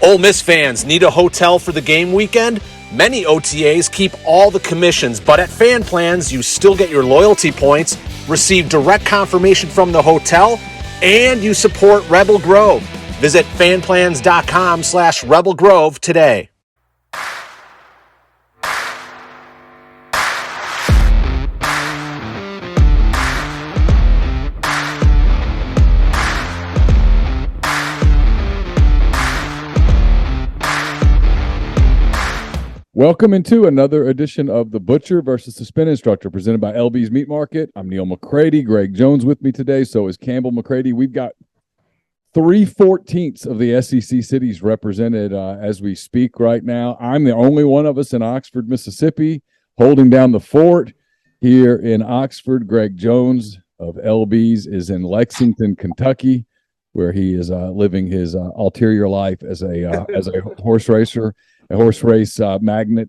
Ole Miss fans need a hotel for the game weekend? Many OTAs keep all the commissions, but at Fan Plans, you still get your loyalty points, receive direct confirmation from the hotel, and you support Rebel Grove. Visit fanplans.com/Rebel Grove today. Welcome into another edition of The Butcher versus the Spin Instructor, presented by LB's Meat Market. I'm Neil McCready. Greg Jones with me today. So is Campbell McCready. We've got 3/14 of the SEC cities represented as we speak right now. I'm the only one of us in Oxford, Mississippi, holding down the fort here in Oxford. Greg Jones of LB's is in Lexington, Kentucky, where he is living his ulterior life as a horse racer. A horse race magnate,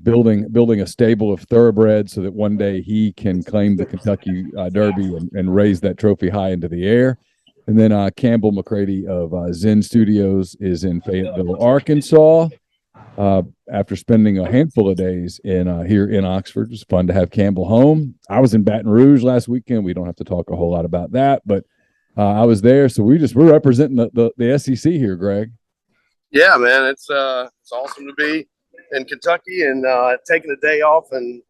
building a stable of thoroughbreds so that one day he can claim the Kentucky Derby and raise that trophy high into the air. And then Campbell McCready of Zen Studios is in Fayetteville, Arkansas. After spending a handful of days here in Oxford, it was fun to have Campbell home. I was in Baton Rouge last weekend. We don't have to talk a whole lot about that, but I was there, so we're representing the SEC here, Greg. Yeah, man, it's awesome to be in Kentucky and taking a day off and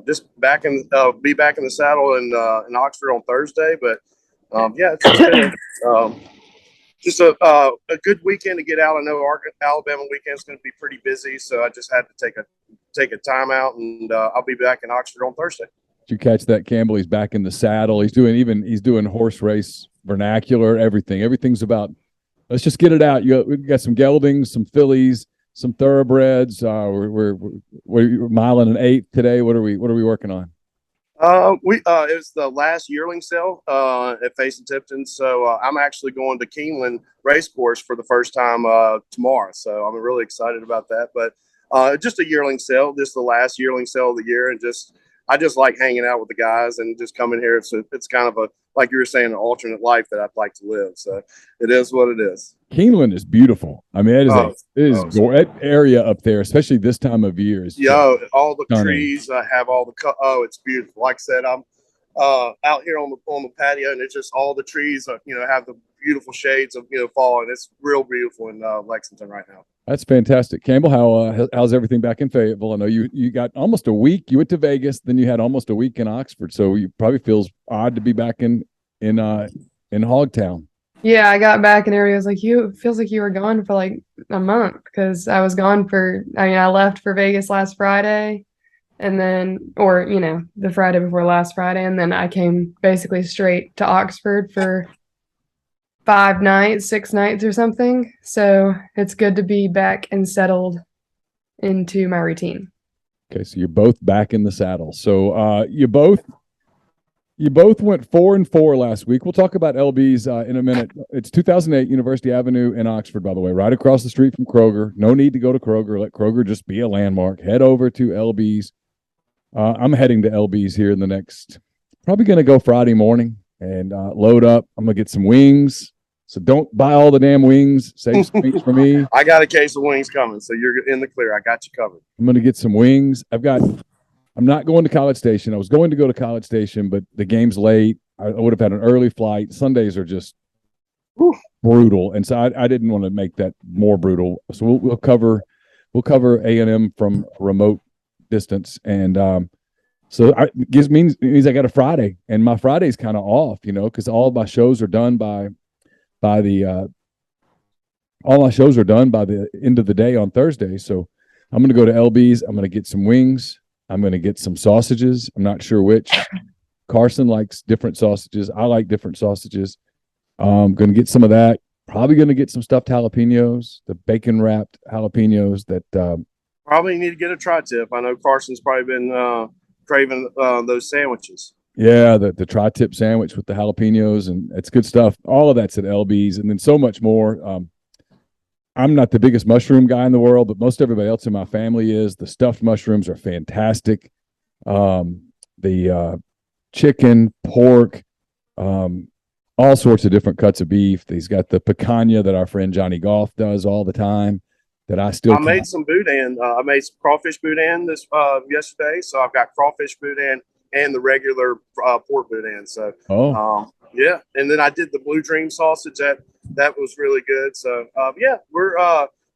just be back in the saddle in Oxford on Thursday. But yeah, it's been just a good weekend to get out. I know Alabama weekend's going to be pretty busy, so I just had to take a time out, and I'll be back in Oxford on Thursday. Did you catch that, Campbell? He's back in the saddle. He's doing horse race vernacular. Everything's about. Let's just get it out. We've got some geldings, some fillies, some thoroughbreds. We're mile and an eighth today. What are we working on? It was the last yearling sale at Face and Tipton. So I'm actually going to Keeneland Racecourse for the first time tomorrow. So I'm really excited about that. But just a yearling sale, just the last yearling sale of the year, and I just like hanging out with the guys and just coming here. It's kind of like you were saying, an alternate life that I'd like to live. So it is what it is. Keeneland is beautiful. I mean, that area up there, especially this time of year. All the stunning. trees have all the it's beautiful. Like I said, I'm out here on the patio, and it's just all the trees, have the beautiful shades of fall, and it's real beautiful in Lexington right now. That's fantastic. Campbell, how's everything back in Fayetteville? I know you got almost a week. You went to Vegas, then you had almost a week in Oxford, so you probably feels odd to be back in Hogtown. Yeah, I got back and everybody was like, it feels like you were gone for like a month, because I was gone I left for Vegas last Friday, and then, the Friday before last Friday, and then I came basically straight to Oxford for 6 nights or something. So it's good to be back and settled into my routine. Okay, so you're both back in the saddle. So you both went 4-4 last week. We'll talk about LB's in a minute. It's 2008 University Avenue in Oxford, by the way, right across the street from Kroger. No need to go to Kroger. Let Kroger just be a landmark. Head over to LB's. I'm heading to LB's here in the next, probably going to go Friday morning and load up. I'm going to get some wings. So don't buy all the damn wings. Save some wings for me. I got a case of wings coming, so you're in the clear. I got you covered. I'm going to get some wings. I'm not going to College Station. I was going to go to College Station, but the game's late. I would have had an early flight. Sundays are just brutal, and so I didn't want to make that more brutal. So we'll cover A&M from remote distance, and so it means I got a Friday, and my Friday's kind of off, because all my shows are done by the end of the day on Thursday. So I'm going to go to LB's. I'm going to get some wings. I'm going to get some sausages. I'm not sure which. Carson likes different sausages. I like different sausages. I'm going to get some of that. Probably going to get some stuffed jalapenos, the bacon wrapped jalapenos that probably need to get a tri-tip. I know Carson's probably been craving those sandwiches. Yeah, the tri-tip sandwich with the jalapenos, and it's good stuff. All of that's at LB's, and then so much more. I'm not the biggest mushroom guy in the world, but most everybody else in my family is. The stuffed mushrooms are fantastic. The chicken, pork, all sorts of different cuts of beef. He's got the picanha that our friend Johnny Golf does all the time. That I made some boudin. I made some crawfish boudin this yesterday, so I've got crawfish boudin and the regular pork boudin. So, yeah, and then I did the Blue Dream sausage. That was really good. So, yeah, we're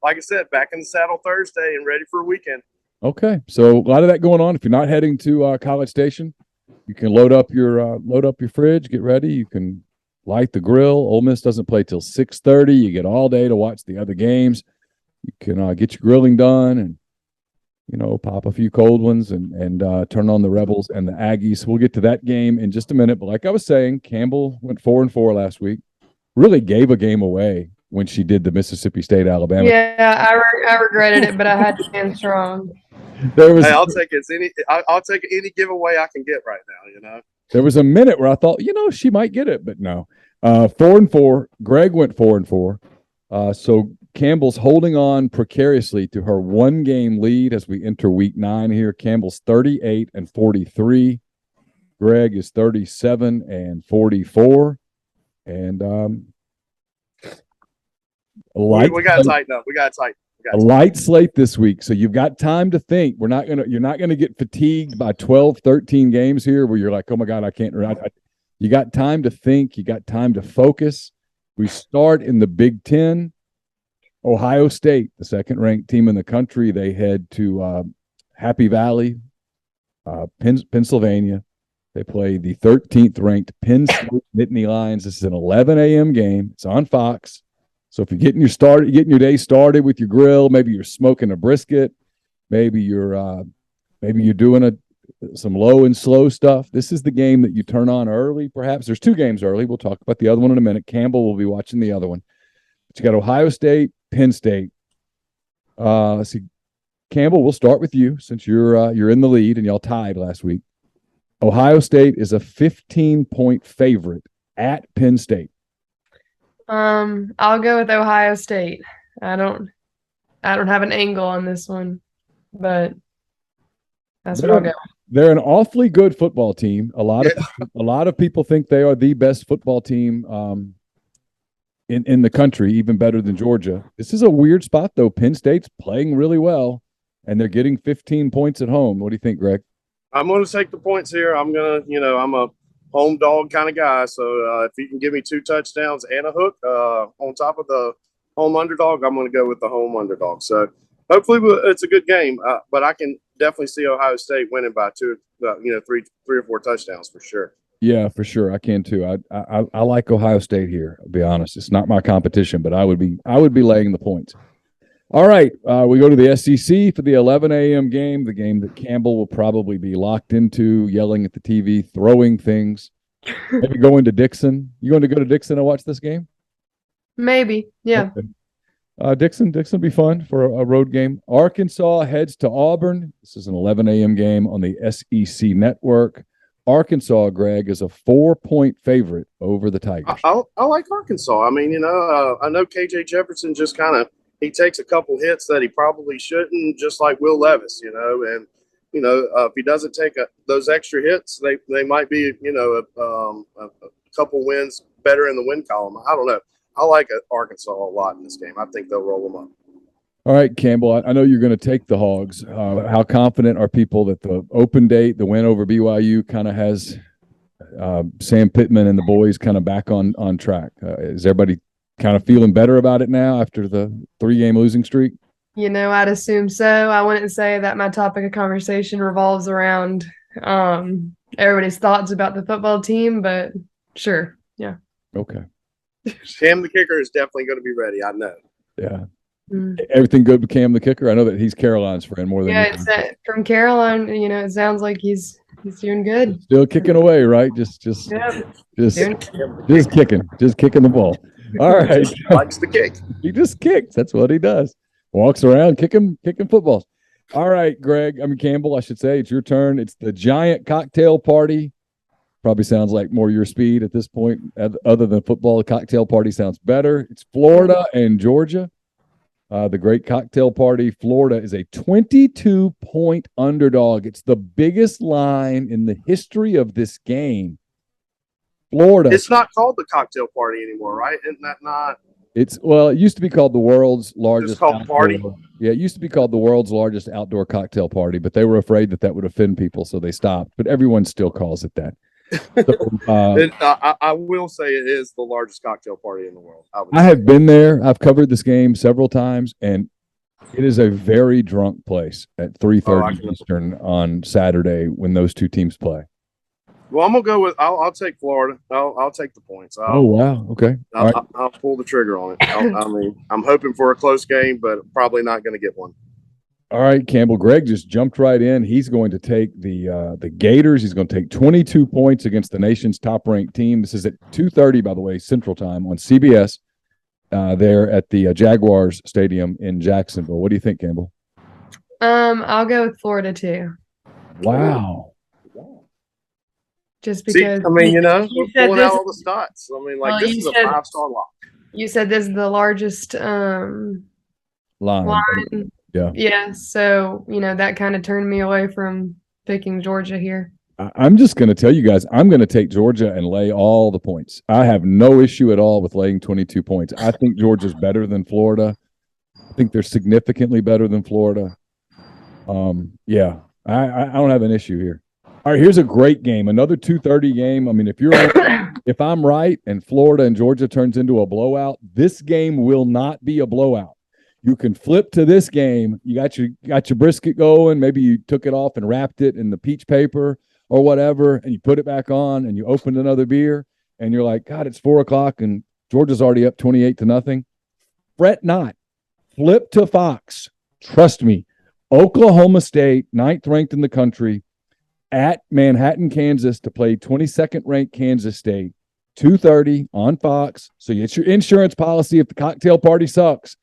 like I said, back in the saddle Thursday and ready for a weekend. Okay, so a lot of that going on. If you're not heading to College Station, you can load up your fridge, get ready. You can light the grill. Ole Miss doesn't play till 6:30. You get all day to watch the other games. You can get your grilling done and, pop a few cold ones and turn on the Rebels and the Aggies. We'll get to that game in just a minute. But like I was saying, Campbell went 4-4 last week. Really gave a game away when she did the Mississippi State Alabama. Yeah, I regretted it, but I had to stand strong. I'll take any giveaway I can get right now. There was a minute where I thought, she might get it, but no. 4-4. Greg went 4-4. So Campbell's holding on precariously to her one-game lead as we enter week 9 here. Campbell's 38-43. Greg is 37-44. And we got to tighten up. A light slate this week, so you've got time to think. You're not gonna get fatigued by 12, 13 games here where you're like, oh my God, I can't. You got time to think. You got time to focus. We start in the Big Ten. Ohio State, the second-ranked team in the country, they head to Happy Valley, Pennsylvania. They play the 13th-ranked Penn State Nittany Lions. This is an 11 a.m. game. It's on Fox. So if you're getting your day started with your grill, maybe you're smoking a brisket, maybe you're doing some low and slow stuff. This is the game that you turn on early. Perhaps there's 2 games early. We'll talk about the other one in a minute. Campbell will be watching the other one. But you got Ohio State, Penn State. See, Campbell, we'll start with you since you're in the lead and y'all tied last week. Ohio State is a 15-point favorite at Penn State. I'll go with Ohio State. I don't have an angle on this one, but that's what I'll go. They're an awfully good football team. A lot of people think they are the best football team in the country, even better than Georgia. This is a weird spot, though. Penn State's playing really well, and they're getting 15 points at home. What do you think, Greg? I'm going to take the points here. I'm a home dog kind of guy. So if you can give me 2 touchdowns and a hook on top of the home underdog, I'm going to go with the home underdog. So hopefully it's a good game, but I can definitely see Ohio State winning by 3 or 4 touchdowns for sure. Yeah, for sure. I can too. I like Ohio State here. I'll be honest. It's not my competition, but I would be laying the points. All right, we go to the SEC for the 11 a.m. game, the game that Campbell will probably be locked into, yelling at the TV, throwing things. Maybe going to Dixon. You going to go to Dixon and watch this game? Maybe, yeah. Okay. Dixon will be fun for a road game. Arkansas heads to Auburn. This is an 11 a.m. game on the SEC network. Arkansas, Greg, is a 4-point favorite over the Tigers. I like Arkansas. I mean, I know KJ Jefferson just he takes a couple hits that he probably shouldn't, just like Will Levis, and if he doesn't take those extra hits, they might be, a couple wins better in the win column. I don't know. I like Arkansas a lot in this game. I think they'll roll them up. All right, Campbell, I know you're going to take the Hogs. How confident are people that the open date, the win over BYU, kind of has Sam Pittman and the boys kind of back on track? Is everybody kind of feeling better about it now after the 3-game losing streak? I'd assume so. I wouldn't say that my topic of conversation revolves around everybody's thoughts about the football team, but sure, yeah. Okay. Cam the kicker is definitely going to be ready. I know. Yeah. Everything good with Cam the kicker? I know that he's Caroline's friend more than from Caroline. It sounds like he's doing good. Still kicking away, right? Just kicking the ball. All right. He likes to kick. He just kicks. That's what he does. Walks around kicking footballs. All right, Campbell, I should say, it's your turn. It's the giant cocktail party. Probably sounds like more your speed at this point. Other than football, the cocktail party sounds better. It's Florida and Georgia. The great cocktail party. Florida is a 22-point underdog. It's the biggest line in the history of this game. Florida. It's not called the cocktail party anymore, right? Isn't that not? It used to be called the world's largest called party? Yeah, it used to be called the world's largest outdoor cocktail party, but they were afraid that would offend people, so they stopped. But everyone still calls it that. So, I will say it is the largest cocktail party in the world. I have been there. I've covered this game several times, and it is a very drunk place at 3:30 Eastern on Saturday when those two teams play. Well, I'm gonna go with. I'll take Florida. I'll take the points. Oh wow! Okay, I'll pull the trigger on it. I mean, I'm hoping for a close game, but probably not going to get one. All right, Campbell. Greg just jumped right in. He's going to take the Gators. He's going to take 22 points against the nation's top-ranked team. This is at 2:30, by the way, Central Time on CBS. There at the Jaguars Stadium in Jacksonville. What do you think, Campbell? I'll go with Florida too. Wow. Just because. See, I mean, we're pulling out all the stats. I mean, this is a 5-star lock. You said this is the largest line. Yeah. Yeah. So, that kind of turned me away from picking Georgia here. I'm just going to tell you guys, I'm going to take Georgia and lay all the points. I have no issue at all with laying 22 points. I think Georgia's better than Florida. I think they're significantly better than Florida. Yeah, I don't have an issue here. All right, here's a great game. Another 2:30 game. I mean, if I'm right and Florida and Georgia turns into a blowout, this game will not be a blowout. You can flip to this game. You got your brisket going. Maybe you took it off and wrapped it in the peach paper or whatever, and you put it back on and you opened another beer and you're like, God, it's 4:00 and Georgia's already up 28-0. Fret not. Flip to Fox. Trust me. Oklahoma State, 9th ranked in the country, at Manhattan, Kansas, to play 22nd ranked Kansas State, 2:30 on Fox. So you get your insurance policy if the cocktail party sucks.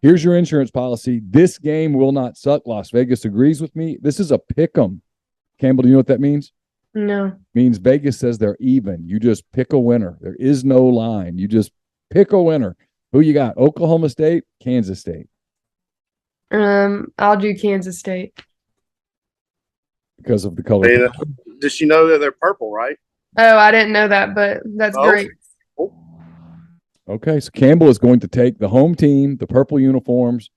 Here's your insurance policy. This game will not suck. Las Vegas agrees with me. This is a pick 'em. Campbell, do you know what that means? No. It means Vegas says they're even. You just pick a winner. There is no line. You just pick a winner. Who you got? Oklahoma State, Kansas State. I'll do Kansas State. Because of the color. Does she know that they're purple, right? Oh, I didn't know that, but that's great. Okay, so Campbell is going to take the home team, the purple uniforms.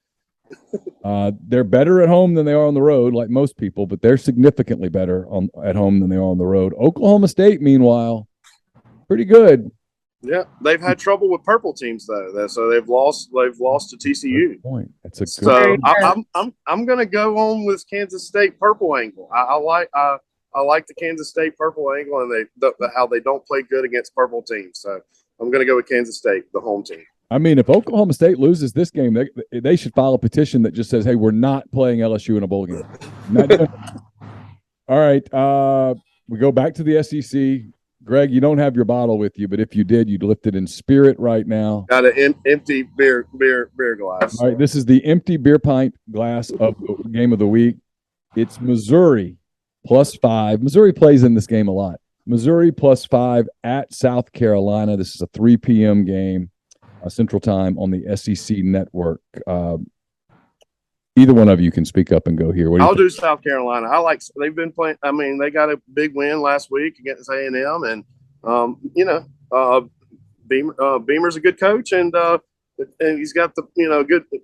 They're better at home than they are on the road, like most people, but they're significantly better at home than they are on the road. Oklahoma State, meanwhile, pretty good. Yeah, they've had trouble with purple teams though, so they've lost to TCU. Good point. That's a good. So I'm going to go on with Kansas State purple angle. I like the Kansas State purple angle and how they don't play good against purple teams. So I'm going to go with Kansas State, the home team. I mean, if Oklahoma State loses this game, they should file a petition that just says, "Hey, we're not playing LSU in a bowl game." All right, we go back to the SEC. Greg, you don't have your bottle with you, but if you did, you'd lift it in spirit right now. Got an empty beer glass. All right, this is the empty beer pint glass of the game of the week. It's Missouri +5. Missouri plays in this game a lot. Missouri +5 at South Carolina. This is a 3 p.m. game, Central Time on the SEC Network. Either one of you can speak up and go here. I'll do South Carolina. They've been playing. I mean, they got a big win last week against A&M, and Beamer's a good coach, and he's got the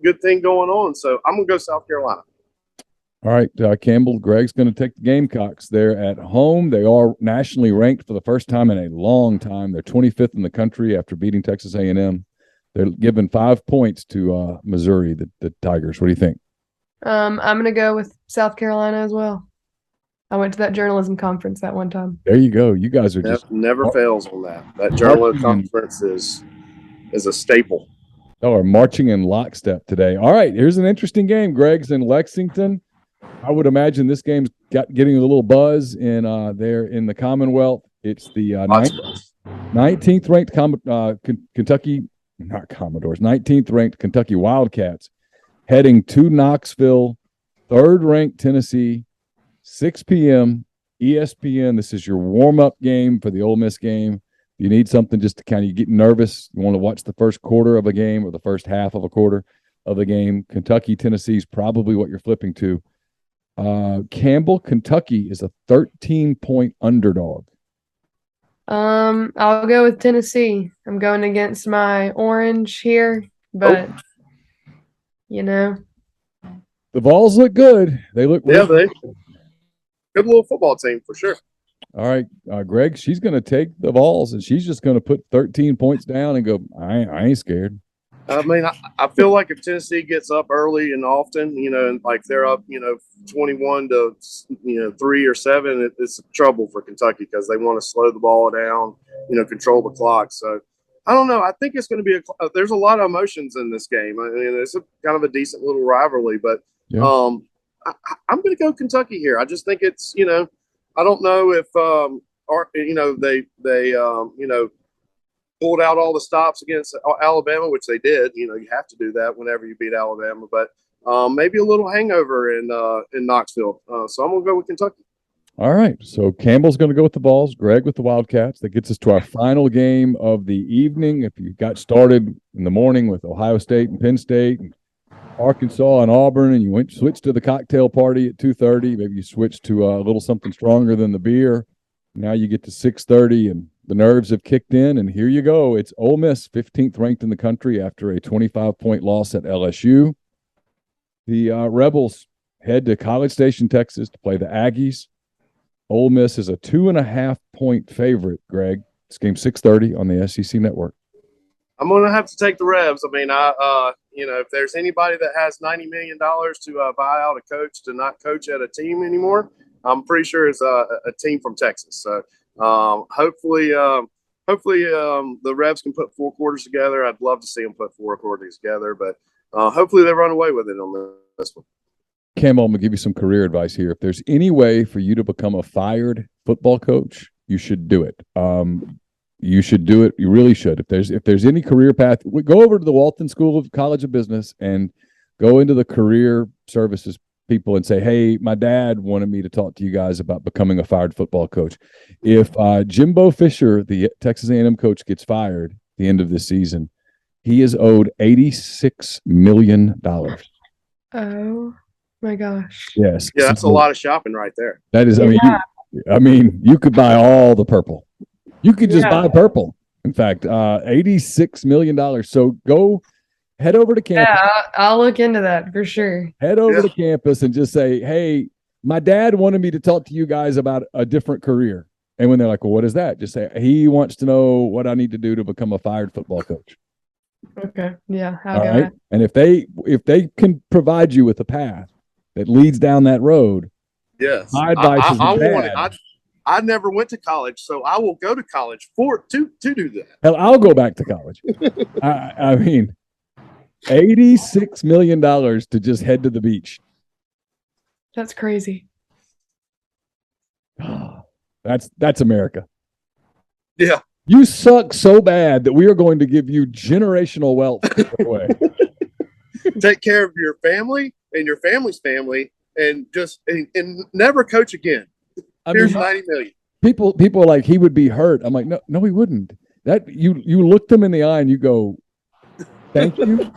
good thing going on. So I'm gonna go South Carolina. All right, Campbell. Greg's going to take the Gamecocks. They're at home. They are nationally ranked for the first time in a long time. They're 25th in the country after beating Texas A&M. They're giving 5 points to Missouri, the Tigers. What do you think? I'm going to go with South Carolina as well. I went to that journalism conference that one time. There you go. You guys are just never fails on that. That journalism conference is a staple. Are marching in lockstep today. All right, here's an interesting game. Greg's in Lexington. I would imagine this game's getting a little buzz in there in the Commonwealth. It's the 19th ranked Kentucky, not Commodores, 19th ranked Kentucky Wildcats heading to Knoxville, 3rd ranked Tennessee, 6 p.m. ESPN. This is your warm-up game for the Ole Miss game. You need something just to kind of get nervous. You want to watch the first quarter of a game or the first half of a quarter of a game. Kentucky, Tennessee is probably what you're flipping to. Campbell, Kentucky is a 13-point underdog. I'll go with Tennessee. I'm going against my orange here, but you know, The Vols look good. They look Yeah, really good little football team for sure. All right, Greg, she's going to take the Vols, and she's just going to put 13 points down and go, I ain't scared. I mean, I feel like if Tennessee gets up early and often, and like they're up, 21 to, 3 or 7, it's trouble for Kentucky because they want to slow the ball down, control the clock. So I don't know. I think it's going to be there's a lot of emotions in this game. I mean, it's kind of a decent little rivalry, but Yeah. I'm going to go Kentucky here. I just think it's, I don't know if, they pulled out all the stops against Alabama, which they did. You have to do that whenever you beat Alabama, but maybe a little hangover in Knoxville. So I'm going to go with Kentucky. All right. So Campbell's going to go with the Vols, Greg with the Wildcats. That gets us to our final game of the evening. If you got started in the morning with Ohio State and Penn State and Arkansas and Auburn, and you switched to the cocktail party at 2:30, maybe you switched to a little something stronger than the beer. Now you get to 6:30 and the nerves have kicked in, and here you go. It's Ole Miss, 15th ranked in the country after a 25-point loss at LSU. The Rebels head to College Station, Texas to play the Aggies. Ole Miss is a 2.5-point favorite, Greg. This game's 6:30 on the SEC Network. I'm going to have to take the Rebs. I mean, if there's anybody that has $90 million to buy out a coach to not coach at a team anymore, I'm pretty sure it's a team from Texas. So hopefully the Rebs can put 4 quarters together. I'd love to see them put 4 quarters together, but hopefully they run away with it on this one. Campbell, I'm going to give you some career advice here. If there's any way for you to become a fired football coach, you should do it. You should do it. You really should. If there's any career path, go over to the Walton School of College of Business and go into the career services people and say, hey, my dad wanted me to talk to you guys about becoming a fired football coach. If Jimbo Fisher, the Texas A&M coach, gets fired at the end of this season, he is owed $86 million. oh my gosh. Yes. Yeah, that's a lot of shopping right there. That is, I mean, you could buy all the purple. You could just buy purple. In fact, $86 million. So go head over to campus. Yeah, I'll look into that for sure. Head over to campus and just say, hey, my dad wanted me to talk to you guys about a different career. And when they're like, well, what is that? Just say, he wants to know what I need to do to become a fired football coach. Okay. Yeah. All right. And if they can provide you with a path that leads down that road, yes, my advice is I never went to college, so I will go to college to do that. Hell, I'll go back to college. I mean, $86 million to just head to the beach. That's crazy. That's America. Yeah. You suck so bad that we are going to give you generational wealth away. Take care of your family and your family's family, and just and never coach again. Here's $90 million. People are like, he would be hurt. I'm like, no, he wouldn't. That you look them in the eye and you go, thank you.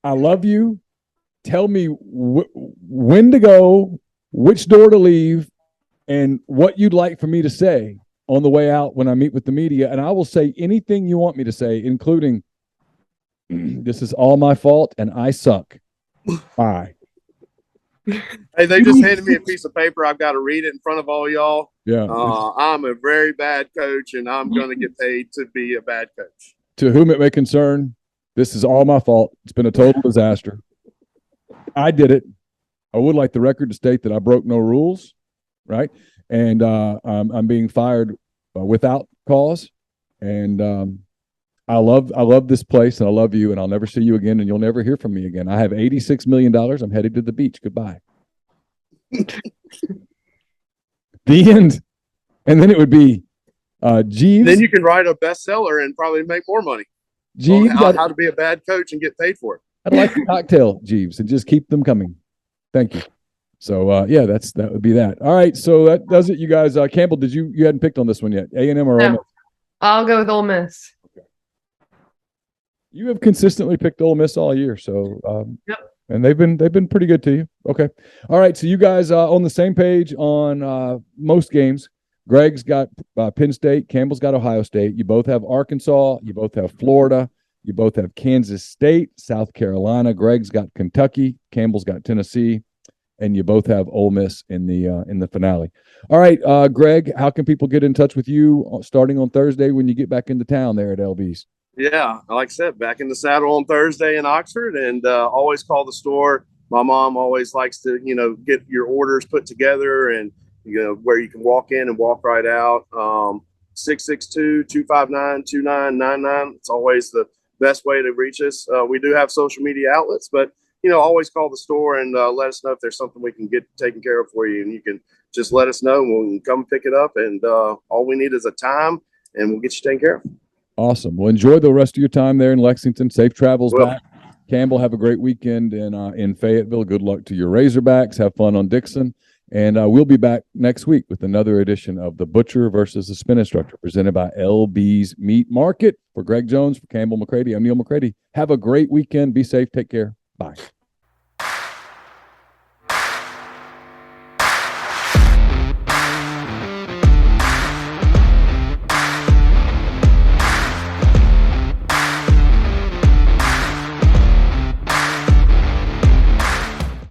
I love you. Tell me when to go, which door to leave, and what you'd like for me to say on the way out when I meet with the media. And I will say anything you want me to say, including this is all my fault and I suck. Bye. Hey, they just handed me a piece of paper. I've got to read it in front of all y'all. Yeah. I'm a very bad coach, and I'm going to get paid to be a bad coach. To whom it may concern, this is all my fault. It's been a total disaster. I did it. I would like the record to state that I broke no rules, right? And I'm being fired without cause. And I love this place, and I love you, and I'll never see you again, and you'll never hear from me again. I have $86 million. I'm headed to the beach. Goodbye. The end. And then it would be Jeeves. Then you can write a bestseller and probably make more money. Jeeves, how to be a bad coach and get paid for it. I'd like a cocktail, Jeeves, and just keep them coming. Thank you. So yeah, that would be that. All right, so that does it, you guys. Campbell, you hadn't picked on this one yet? A&M or Ole Miss? I'll go with Ole Miss. Okay. You have consistently picked Ole Miss all year, so yep. And they've been pretty good to you. Okay. All right, so you guys on the same page on most games. Greg's got Penn State. Campbell's got Ohio State. You both have Arkansas. You both have Florida. You both have Kansas State, South Carolina. Greg's got Kentucky. Campbell's got Tennessee. And you both have Ole Miss in the finale. All right, Greg, how can people get in touch with you starting on Thursday when you get back into town there at LB's? Yeah, like I said, back in the saddle on Thursday in Oxford, and always call the store. My mom always likes to, get your orders put together, and where you can walk in and walk right out. 662-259-2999. It's always the best way to reach us. We do have social media outlets, but always call the store and let us know if there's something we can get taken care of for you, and you can just let us know, and we'll come pick it up. And all we need is a time, and we'll get you taken care of. Awesome. Well, enjoy the rest of your time there in Lexington. Safe travels Well, back. Campbell, have a great weekend in Fayetteville. Good luck to your Razorbacks. Have fun on Dixon. And we'll be back next week with another edition of The Butcher versus the Spin Instructor, presented by LB's Meat Market. For Greg Jones, for Campbell McCready, I'm Neil McCready. Have a great weekend. Be safe. Take care. Bye.